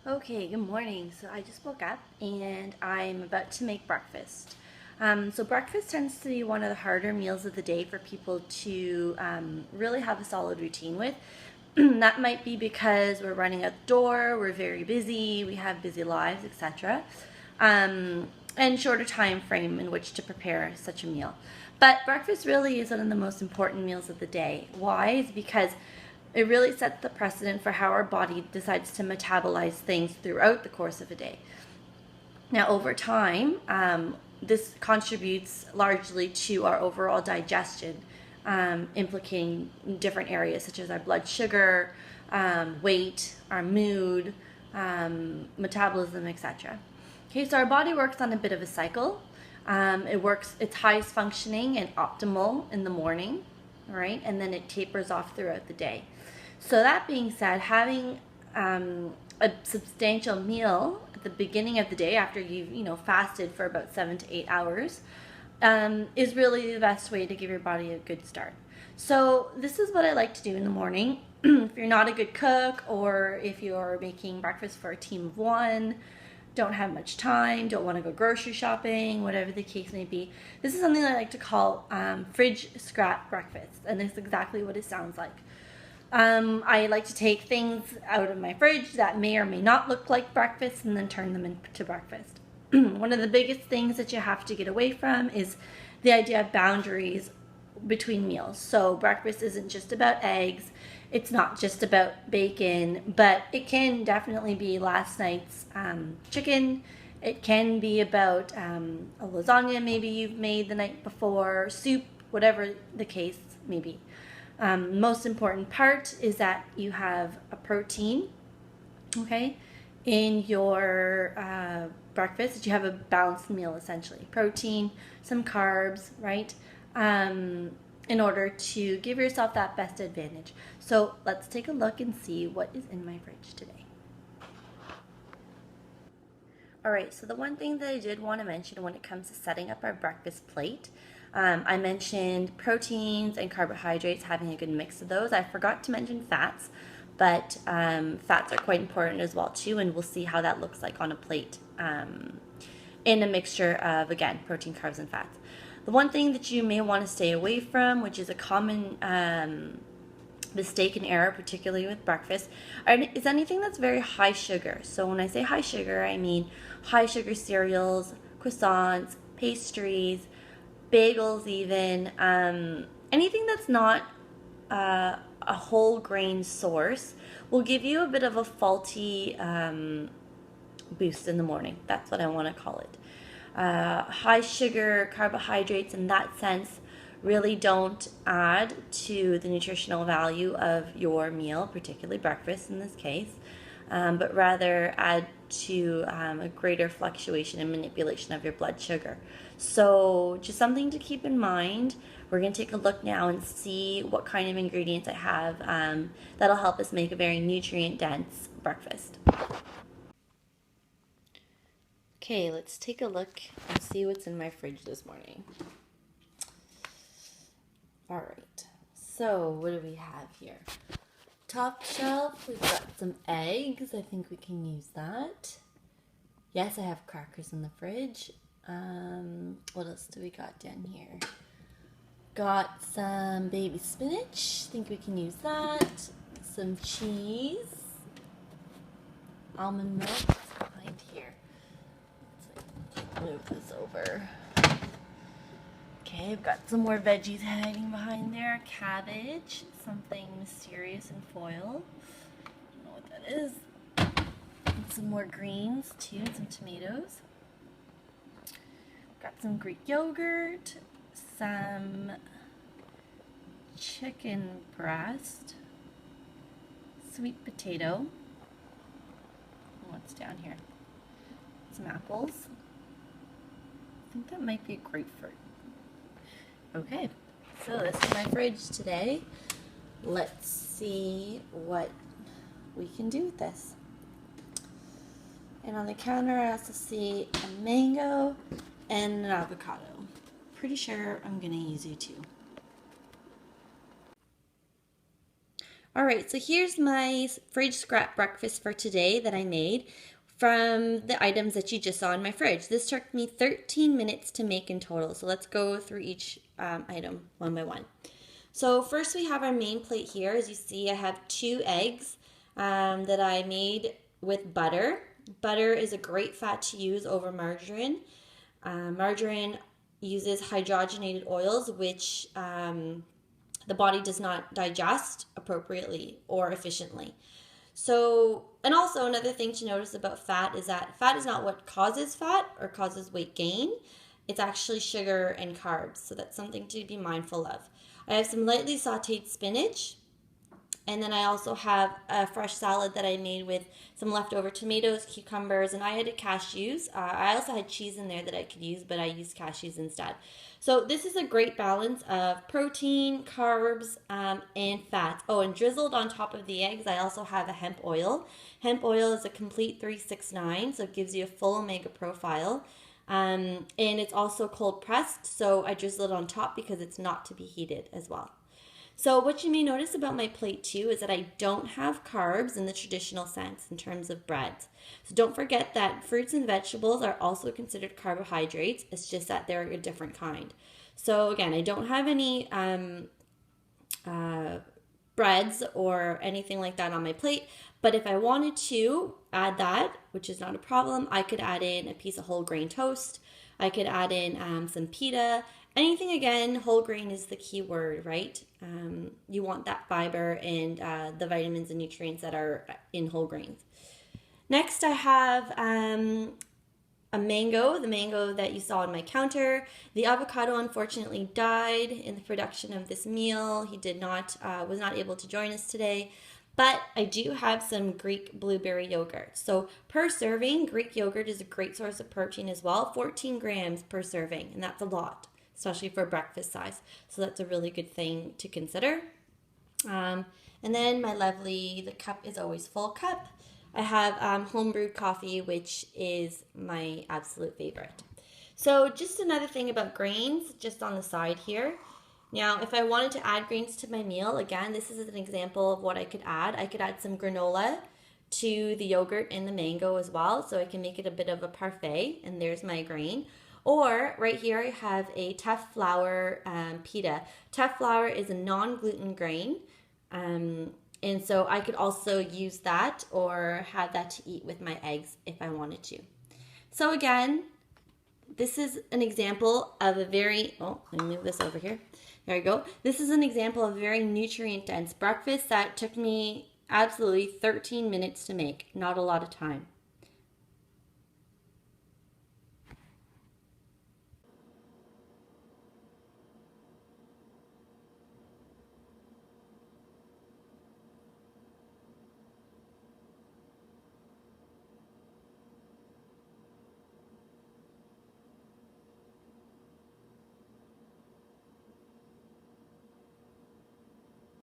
Okay, good morning. So I just woke up and I'm about to make breakfast. So breakfast tends to be one of the harder meals of the day for people to really have a solid routine with. That might be because we're running out the door, we're very busy, we have busy lives, etc. And shorter time frame in which to prepare such a meal. But breakfast really is one of the most important meals of the day. Why? Is because it really sets the precedent for how our body decides to metabolize things throughout the course of a day. Now, over time, this contributes largely to our overall digestion, implicating different areas such as our blood sugar, weight, our mood, metabolism, etc. Okay, so our body works on a bit of a cycle. It's highest functioning and optimal in the morning, right? And then it tapers off throughout the day. So that being said, having a substantial meal at the beginning of the day after you've fasted for about 7 to 8 hours is really the best way to give your body a good start. So this is what I like to do in the morning. If you're not a good cook, or if you're making breakfast for a team of one, don't have much time, don't want to go grocery shopping, whatever the case may be, this is something I like to call fridge scrap breakfast, and it's exactly what it sounds like. I like to take things out of my fridge that may or may not look like breakfast and then turn them into breakfast. One of the biggest things that you have to get away from is the idea of boundaries between meals. So breakfast isn't just about eggs, it's not just about bacon, but it can definitely be last night's chicken. It can be about a lasagna maybe you've made the night before, soup, whatever the case may be. Most important part is that you have a protein, okay, in your breakfast, that you have a balanced meal essentially. Protein, some carbs, right? In order to give yourself that best advantage. So let's take a look and see what is in my fridge today. Alright, so the one thing that I did want to mention when it comes to setting up our breakfast plate, I mentioned proteins and carbohydrates, having a good mix of those. I forgot to mention fats, but fats are quite important as well too, and we'll see how that looks like on a plate in a mixture of, again, protein, carbs, and fats. The one thing that you may want to stay away from, which is a common mistake and error, particularly with breakfast, is anything that's very high sugar. So when I say high sugar, I mean high sugar cereals, croissants, pastries, bagels even, anything that's not a whole grain source will give you a bit of a faulty boost in the morning. That's what I want to call it. High sugar carbohydrates in that sense really don't add to the nutritional value of your meal, particularly breakfast in this case, but rather add to a greater fluctuation and manipulation of your blood sugar. So just something to keep in mind. We're going to take a look now and see what kind of ingredients I have that'll help us make a very nutrient-dense breakfast. Okay, let's take a look and see what's in my fridge this morning. Alright, so what do we have here? Top shelf, we've got some eggs. I think we can use that. Yes, I have crackers in the fridge. What else do we got down here? Got some baby spinach. I think we can use that. Some cheese. Almond milk. It's behind here. Let's move this over. Okay, I've got some more veggies hiding behind there. Cabbage, something mysterious in foil. I don't know what that is. And some more greens too, and some tomatoes. Got some Greek yogurt, some chicken breast, sweet potato. What's down here? Some apples. I think that might be a grapefruit. Okay, so this is my fridge today. Let's see what we can do with this. And on the counter I also see a mango and an avocado. Pretty sure I'm gonna use you too. All right, so here's my fridge scrap breakfast for today that I made from the items that you just saw in my fridge. This took me 13 minutes to make in total. So let's go through each item one by one. So first we have our main plate here. As you see, I have 2 eggs that I made with butter. Butter is a great fat to use over margarine. Margarine uses hydrogenated oils, which the body does not digest appropriately or efficiently. So, and also another thing to notice about fat is that fat is not what causes fat or causes weight gain. It's actually sugar and carbs. So that's something to be mindful of. I have some lightly sauteed spinach. And then I also have a fresh salad that I made with some leftover tomatoes, cucumbers, and I added cashews. I also had cheese in there that I could use, but I used cashews instead. So this is a great balance of protein, carbs, and fats. Oh, and drizzled on top of the eggs, I also have a hemp oil. Hemp oil is a complete 369, so it gives you a full omega profile. And it's also cold pressed, so I drizzle it on top because it's not to be heated as well. So what you may notice about my plate too is that I don't have carbs in the traditional sense in terms of breads. So don't forget that fruits and vegetables are also considered carbohydrates. It's just that they're a different kind. So again, I don't have any breads or anything like that on my plate. But if I wanted to add that, which is not a problem, I could add in a piece of whole grain toast. I could add in some pita. Anything, again, whole grain is the key word, right? You want that fiber and the vitamins and nutrients that are in whole grains. Next, I have a mango, the mango that you saw on my counter. The avocado unfortunately died in the production of this meal. He was not able to join us today. But I do have some Greek blueberry yogurt. So per serving, Greek yogurt is a great source of protein as well. 14 grams per serving, and that's a lot, especially for breakfast size. So that's a really good thing to consider. And then the cup is always full cup. I have homebrewed coffee, which is my absolute favorite. So just another thing about grains, just on the side here. Now, if I wanted to add grains to my meal, again, this is an example of what I could add. I could add some granola to the yogurt and the mango as well, so I can make it a bit of a parfait, and there's my grain. Or right here, I have a teff flour pita. Teff flour is a non-gluten grain, and so I could also use that or have that to eat with my eggs if I wanted to. So again, this is an example of a very, let me move this over here. There we go. This is an example of a very nutrient-dense breakfast that took me absolutely 13 minutes to make. Not a lot of time.